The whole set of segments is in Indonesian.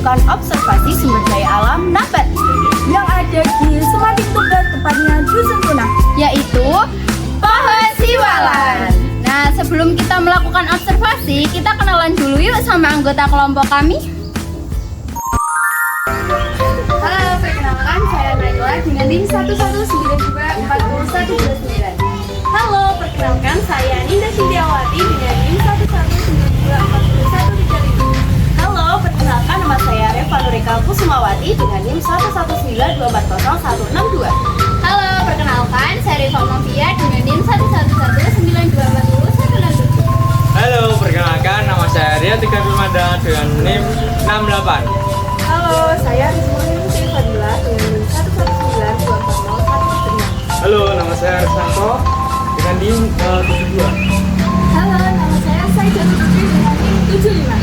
melakukan observasi sumber daya alam nabati yang ada di Semakin Tunggal, tepatnya Dusun Tunah, yaitu pohon siwalan. Nah, sebelum kita melakukan observasi, kita kenalan dulu yuk sama anggota kelompok kami. Halo, perkenalkan saya Naila dengan NIM 119242129. Halo, perkenalkan saya Ninda Sindiawati dengan NIM 119242135. Halo, perkenalkan nama saya Reva Nurika Kusumawati dengan NIM 119240162. Halo, perkenalkan saya Rifa Mafia dengan NIM 111924016. Halo, perkenalkan nama saya Ria Tiga Filmada dengan NIM 68. Halo, saya Rizmulin Silvadila dengan NIM 1192401. Halo, nama saya Resanto dengan NIM 72. Halo, nama saya Saidah Putri dengan NIM 75.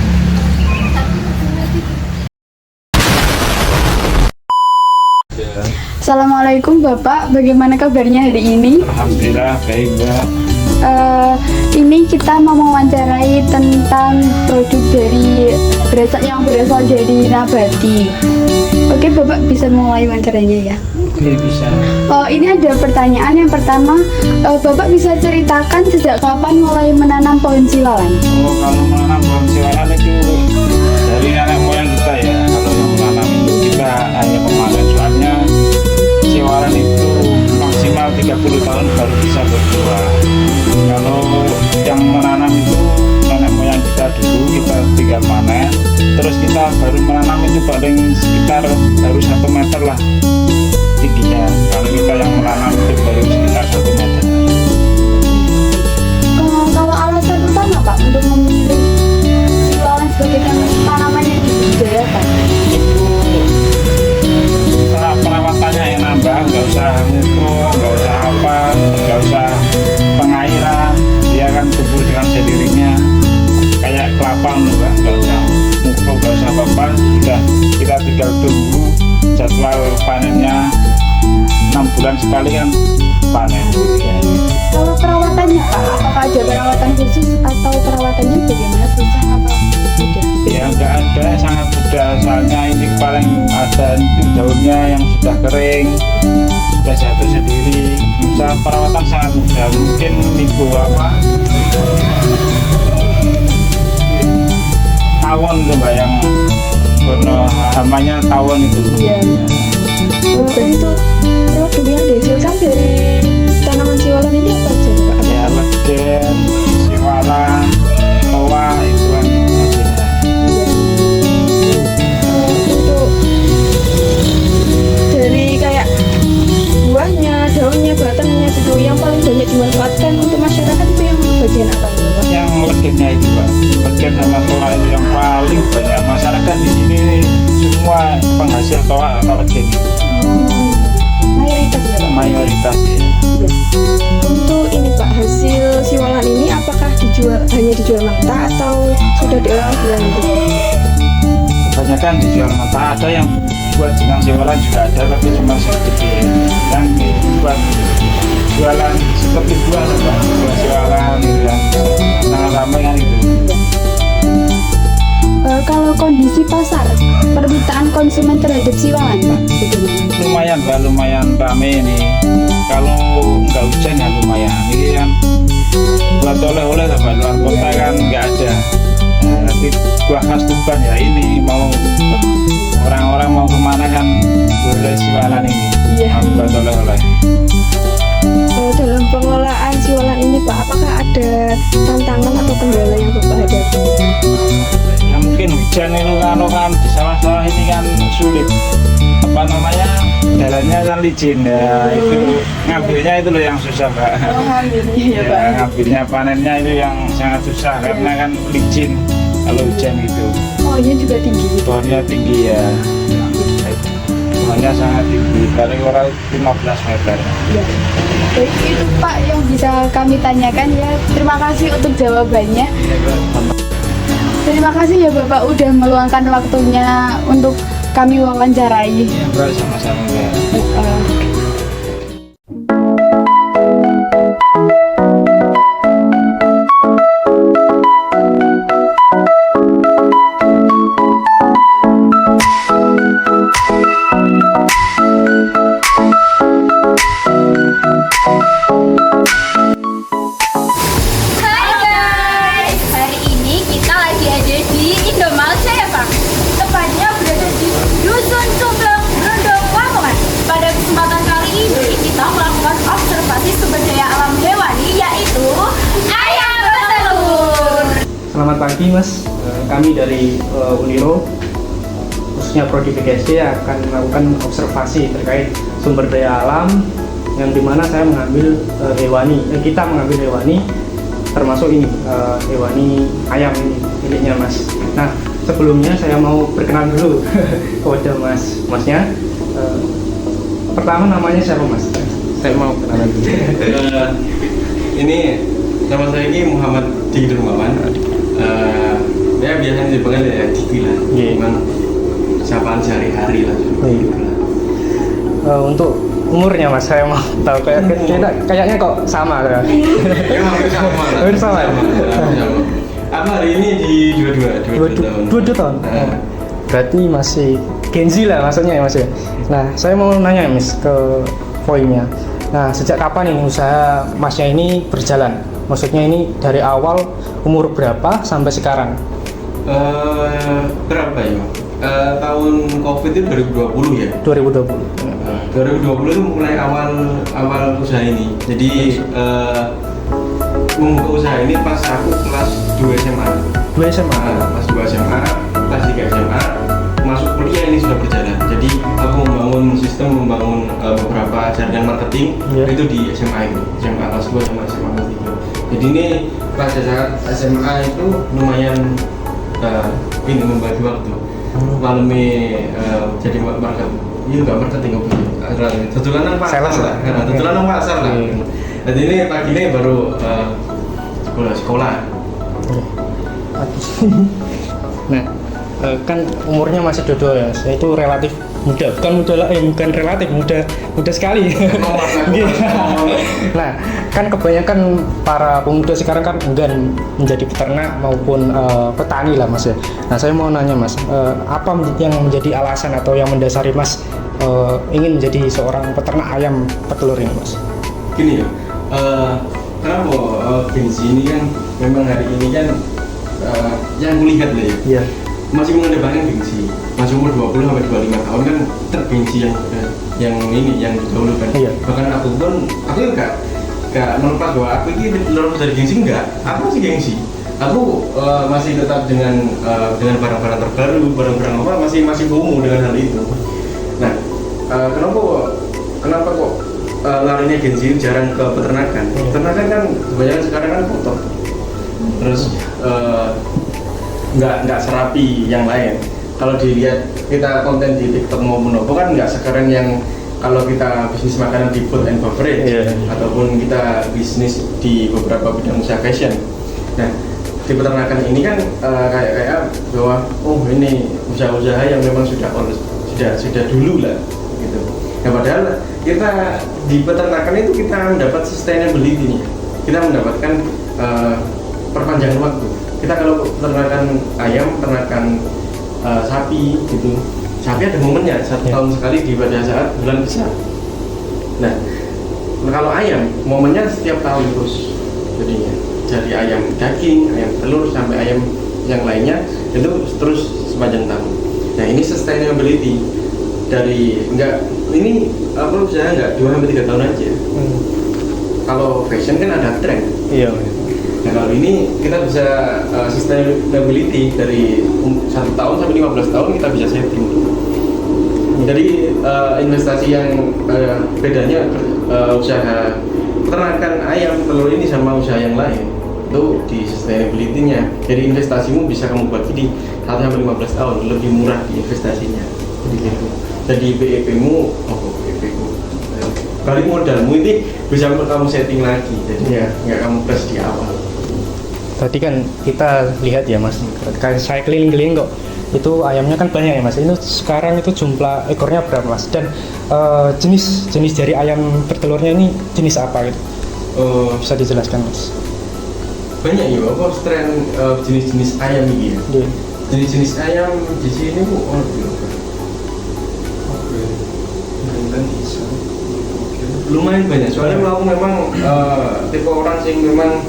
Assalamualaikum Bapak, bagaimana kabarnya hari ini? Alhamdulillah baik Mbak. Ini kita mau mewawancarai tentang produk yang berasal dari nabati. Oke Bapak bisa mulai wawancaranya ya. Oke bisa. Ini ada pertanyaan yang pertama, Bapak bisa ceritakan sejak kapan mulai menanam pohon siwalan? Kalau menanam pohon siwalan itu dari nenek moyang kita ya. Kalau yang menanam itu kita hanya memanen, soalnya siwalan itu maksimal 30 tahun baru bisa berbuah. Kalau yang menanam itu nenek moyang kita dulu, kita tinggal panen, terus kita baru menanam itu paling sekitar baru 1 meter lah tingginya. Kalau kita yang menanam itu baru sekitar 1 meter. Kalau alasan utama Pak untuk memilih siwalan sebagai tanaman yang dibudidayakan? Perawatannya yang nambah, nggak usah mukul, nggak usah apa, nggak usah pengairan, dia kan tumbuh dengan sendirinya kayak kelapa, nggak usah mukul, nggak usah apa-apa, sudah kita tinggal tunggu jadwal panennya 6 bulan sekali kan panen. Kalau perawatannya Pak, apakah ada perawatan khusus atau perawatannya bagaimana, susah apa mudah? Ya nggak ada, sangat mudah, soalnya ini paling ada itu daunnya yang sudah kering, sudah jatuh sendiri. Bisa perawatan sangat mudah, mungkin minggu apa tawon itu Mbak, yang namanya tawon itu. Iya. Untuk produk yang dihasilkan dari tanaman siwalan ini apa aja Pak? Ya legen, siwalan, toa itu kan hasilnya. Untuk dari kayak buahnya, daunnya, batangnya gitu, yang paling banyak dimanfaatkan untuk masyarakat itu yang bagian apa ya Pak? Yang legennya itu Pak, legen sama toa itu yang paling banyak masyarakat di sini, semua penghasil toa atau legen itu Mayoritas ya Pak? mayoritas ya. Untuk ini Pak, hasil siwalan ini apakah hanya dijual mentah atau sudah diolah ulang gitu? Kebanyakan dijual mentah, ada yang buat jenang siwalan juga ada, tapi cuma sedikit. Yang buat jualan seperti buah Pak, buah siwalan itu yang sangat ramai kan itu. Kalau kondisi pasar, permintaan konsumen terhadap siwalan Pak, bagaimana? Lumayan Pak, lumayan rame ini. Kalau nggak hujan ya lumayan. Ini kan buat oleh-oleh Pak, luar kota kan nggak ada. Nah, nanti buah khas Tuban ya ini, mau orang-orang mau kemana kan boleh siwalan ini. Iya. Buat oleh-oleh. Dalam pengelolaan siwalan ini Pak, apakah ada tantangan atau kendala yang Bapak hadapi? Ya mungkin hujan itu kan di sawah-sawah ini kan sulit, apa namanya, jalannya kan licin ya, itu ngambilnya itu loh yang susah Pak. Alhamdulillah ya Pak. Ya, ngambilnya panennya itu yang sangat susah karena kan licin kalau hujan gitu. Pohonnya juga tinggi. Pohonnya tinggi ya, pohonnya sangat tinggi, paling orang 15 meter. Ya. Baik, itu Pak yang bisa kami tanyakan ya. Terima kasih untuk jawabannya. Terima kasih ya Bapak udah meluangkan waktunya untuk kami wawancarai. Ya, sama-sama ya. selamat pagi Mas. Kami dari Uniro, khususnya Prodi VGSD akan melakukan observasi terkait sumber daya alam yang dimana saya mengambil kita mengambil hewani, termasuk ini hewani ayam ini miliknya Mas. Nah sebelumnya saya mau perkenalan dulu kepada masnya. Pertama namanya siapa Mas? Saya mau kenalan dulu. Ini nama saya ini Muhammad Diki Dermawan. Ya biasanya dipanggil ya Diki lah. Memang sapaan sehari-hari lah. Untuk umurnya Mas, saya mau tahu kayaknya kok sama ya. Ya hampir sama lah. Hampir sama. Aku hari ini di 22 tahun. Berarti masih Gen Z lah maksudnya ya Mas ya. Nah saya mau nanya Mas ke poinnya. Nah sejak kapan ini usaha Masnya ini berjalan? Maksudnya ini dari awal umur berapa sampai sekarang? Berapa ya? Tahun COVID itu 2020 ya? 2020. 2020 itu mulai awal usaha ini. Jadi membuka usaha ini pas aku kelas 2 SMA. 2 SMA? Kelas 2 SMA, kelas 3 SMA, masuk kuliah ini sudah berjalan. Jadi aku membangun beberapa jaringan marketing itu di SMA itu. SMA kelas 2 sama SMA kelas 3. Jadi ini pada saat SMA itu lumayan ini membagi waktu. Lalu jadi marketing. Iya nggak marketing tutulanan pasar lah, tutulanan pasar lah. Jadi ini pagi ini baru sekolah. Nah, kan umurnya masih dodo ya, saya itu relatif muda, bukan relatif muda sekali. Nah, kan kebanyakan para pemuda sekarang kan enggan menjadi peternak maupun petani lah Mas ya. Nah, saya mau nanya Mas, apa yang menjadi alasan atau yang mendasari Mas ingin menjadi seorang peternak ayam petelur ini Mas? Gini ya, kenapa gengsi ini kan memang hari ini kan yang kulihat lah ya. Iya. Masih mengedepankan gengsi. Masih umur 20 sampai 25 tahun kan tergengsi yang didahulukan. Iya. Bahkan aku enggak melepas bahwa aku ini lepas dari gengsi enggak. Aku masih gengsi. Aku masih tetap dengan barang-barang terbaru, barang-barang apa masih FOMO dengan hal itu. Nah, kenapa kok larinya gengsi jarang ke peternakan? Peternakan kan kebanyakan sekarang kan kotor. Terus nggak serapi yang lain. Kalau dilihat kita konten di TikTok maupun apa kan nggak sekarang yang kalau kita bisnis makanan di food and beverage ataupun kita bisnis di beberapa bidang usaha fashion. Nah di peternakan ini kan kayak bahwa ini usaha-usaha yang memang sudah dulu lah gitu. Nah padahal kita di peternakan itu kita mendapat sustainability-nya. Kita mendapatkan perpanjangan waktu. Kita kalau peternakan ayam, peternakan sapi gitu, sapi ada momennya 1 tahun sekali pada saat bulan besar. Nah kalau ayam momennya setiap tahun terus jadinya, jadi ayam daging, ayam telur sampai ayam yang lainnya itu terus sepanjang tahun. Nah ini sustainability dari ini usaha enggak 2-3 tahun aja. Kalau fashion kan ada tren. Iya. Nah kalau ini kita bisa sustainability dari 1 tahun sampai 15 tahun kita bisa setting. Jadi investasi yang bedanya usaha peternakan ayam telur ini sama usaha yang lain itu di sustainability-nya. Jadi investasimu bisa kamu buat di 1 sampai 15 tahun lebih murah di investasinya. Jadi BEP-mu balik modalmu ini bisa kamu setting lagi. Jadi nggak kamu plus di awal. Tadi kan kita lihat ya Mas, kayak saya keliling-keliling kok itu ayamnya kan banyak ya Mas. Itu sekarang itu jumlah ekornya berapa Mas? Dan jenis dari ayam bertelurnya ini jenis apa gitu? Bisa dijelaskan Mas? Banyak ya, apa tren jenis-jenis ayam ini ya. Jenis-jenis ayam di sini Bu, lumayan banyak. Soalnya aku memang tipe orang sih memang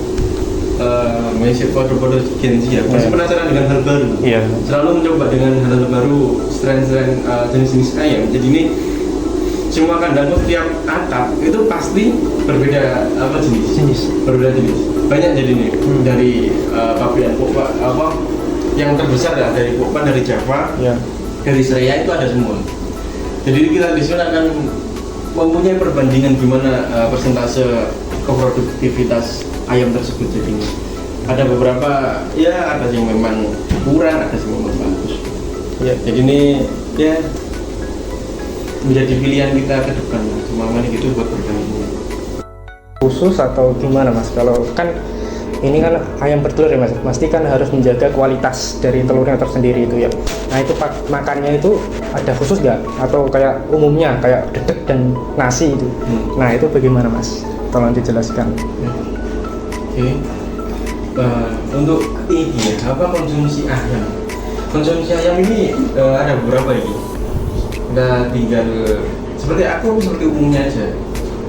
masih foto-foto Gen Z ya, masih penasaran dengan hal baru. Selalu mencoba dengan hal baru, strain-strain jenis-jenis ayam. Jadi ini semua kandangku setiap atap itu pasti berbeda jenis. Berbeda jenis. banyak jadi nih dari pabrikan pokok apa yang terbesar ya, dari pokok dari Java, dari Sraya itu ada semua. Jadi kita di sini akan mempunyai perbandingan gimana persentase keproduktivitas ayam tersebut. Jadi ada beberapa ya, ada yang memang kurang, ada yang memang bagus. Ya, jadi ini ya menjadi pilihan kita ke depan. Semuanya gitu buat perbandingan. Khusus atau gimana Mas? Kalau kan ini kan ayam bertelur ya Mas, pasti kan harus menjaga kualitas dari telurnya tersendiri itu ya. Nah itu makannya itu ada khusus nggak? Atau kayak umumnya kayak dedek dan nasi itu? Nah itu bagaimana Mas? Tolong dijelaskan. Oke. Untuk ini ya, apa konsumsi ayam? Konsumsi ayam ini ada beberapa ini. Kita tinggal seperti umumnya aja.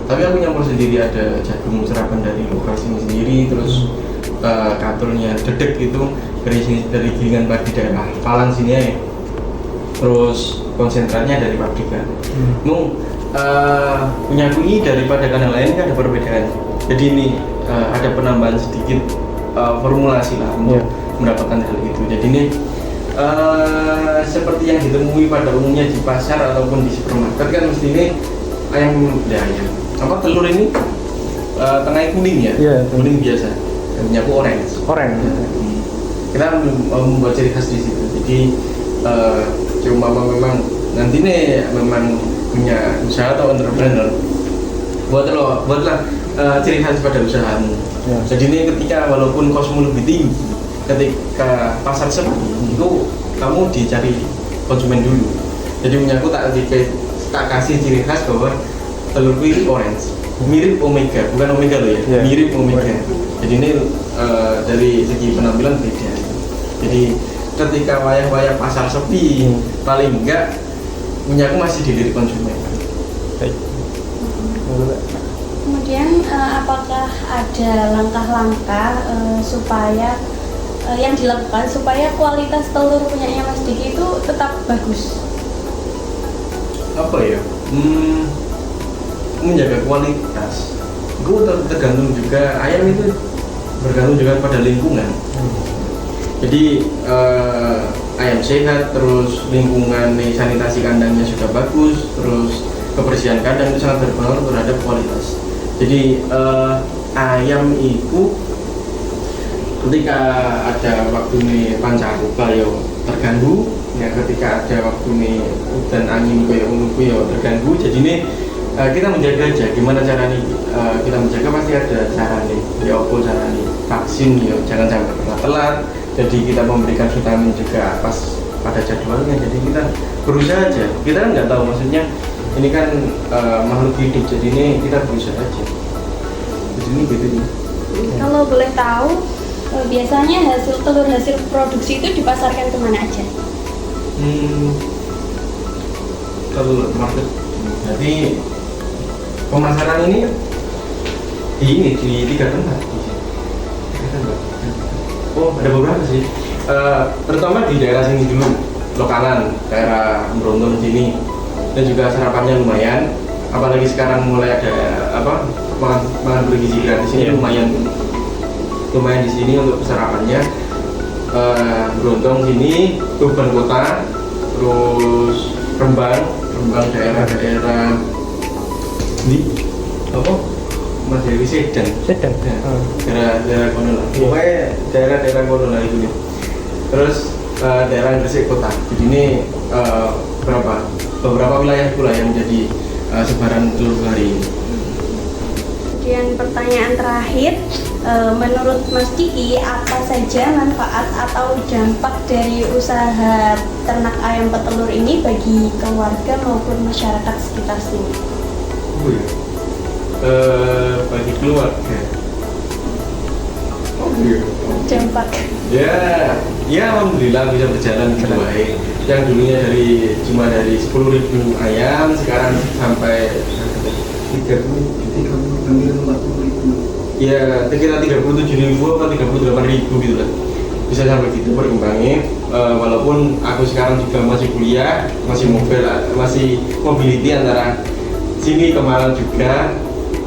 Tapi aku nyampur sendiri, ada jagung serapan dari lokal sini sendiri, terus katulnya dedek itu dari gilingan padi daerah Palang sini ya. Terus konsentratnya dari pabrikan. Punya aku ini daripada kandang lain kan ada perbedaan. Jadi ini ada penambahan sedikit formulasi lah untuk mendapatkan hal itu. Jadi ini seperti yang ditemui pada umumnya di pasar ataupun di supermarket kan mesti ini ayam apa telur ini tengahnya kuning ya, kuning biasa, punya aku orange. Kita membuat ciri khas di situ. Jadi cuma memang nanti nih memang punya usaha atau entrepreneur buatlah ciri khas pada usahamu. Jadi ini ketika walaupun kosmu lebih tinggi, ketika pasar sepi itu kamu dicari konsumen dulu. Jadi punya aku tak kasih ciri khas bahwa telurku ini orange, mirip omega, bukan omega loh ya, mirip omega. Jadi ini dari segi penampilan beda. Jadi ketika wayang-wayang pasar sepi, paling enggak punya aku masih dilirik konsumen. Kemudian apakah ada langkah-langkah supaya yang dilakukan supaya kualitas telur punyanya Mas Diki itu tetap bagus? Apa ya? Menjaga kualitas itu tergantung juga, ayam itu bergantung juga pada lingkungan. Jadi ayam sehat, terus lingkungan sanitasi kandangnya sudah bagus, terus kebersihan kandang itu sangat berpengaruh terhadap kualitas. Jadi ayam itu ketika ada waktu nih pancaroba yo terganggu, ya ketika ada waktu nih udan angin koyo terganggu. Jadi ini kita menjaga aja gimana caranya. Kita menjaga pasti ada cara nih, ya apa cara nih, vaksin ya jangan sampai telat. Jadi kita memberikan vitamin juga pas pada jadwalnya. Jadi kita berusaha aja, kita kan nggak tahu, maksudnya ini kan makhluk hidup, jadi ini kita berusaha aja. Jadi ini gitu nih. Kalau boleh tahu, biasanya telur hasil produksi itu dipasarkan kemana aja? Telur market. Jadi pemasaran ini di 3 tempat. Oh, ada beberapa sih. Terutama di daerah sini dulu, lokalan, daerah Brondong sini, dan juga sarapannya lumayan. Apalagi sekarang mulai ada makan bergizi gratis ini lumayan di sini untuk sarapannya. Brondong sini, Tuban Kota, terus Rembang daerah di apa? Mas Dewi Sedan. Daerah kono lah. Pokoknya daerah kono lah itu nih. Terus daerah Gresik Kota. Jadi ini beberapa wilayah pula yang menjadi sebaran telur hari ini. Kemudian pertanyaan terakhir, menurut Mas Diki apa saja manfaat atau dampak dari usaha ternak ayam petelur ini bagi keluarga maupun masyarakat sekitar sini? Bagi keluarga. Dampak. Ya alhamdulillah bisa berjalan dengan baik. Yang dulunya cuma dari 10.000 ayam, sekarang sampai 40.000. Ya, sekitar 37.000 atau 38.000 gitu lah. Bisa sampai gitu berkembangnya. Walaupun aku sekarang juga masih kuliah, masih mobility antara sini ke Malang juga.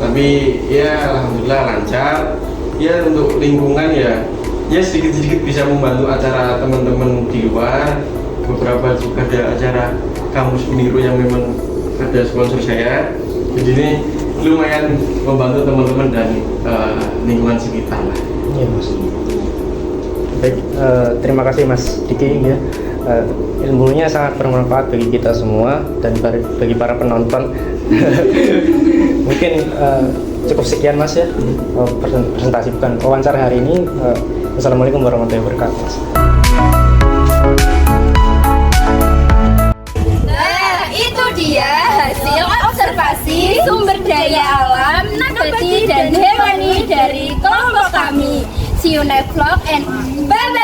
Tapi ya alhamdulillah lancar. ya untuk lingkungan ya sedikit-sedikit bisa membantu acara teman-teman di luar. Beberapa juga ada acara kampus Uniro yang memang ada sponsor saya, jadi ini lumayan membantu teman-teman dan lingkungan sekitar lah. Iya Mas. Baik, terima kasih Mas Diki ya. Ilmunya sangat bermanfaat bagi kita semua dan bagi para penonton. Mungkin cukup sekian Mas ya, presentasi bukan wawancara hari ini. Assalamualaikum warahmatullahi wabarakatuh Mas. Nah, itu dia hasil observasi sumber daya alam nabati dan hewani dari kelompok kami. See you next vlog and bye-bye.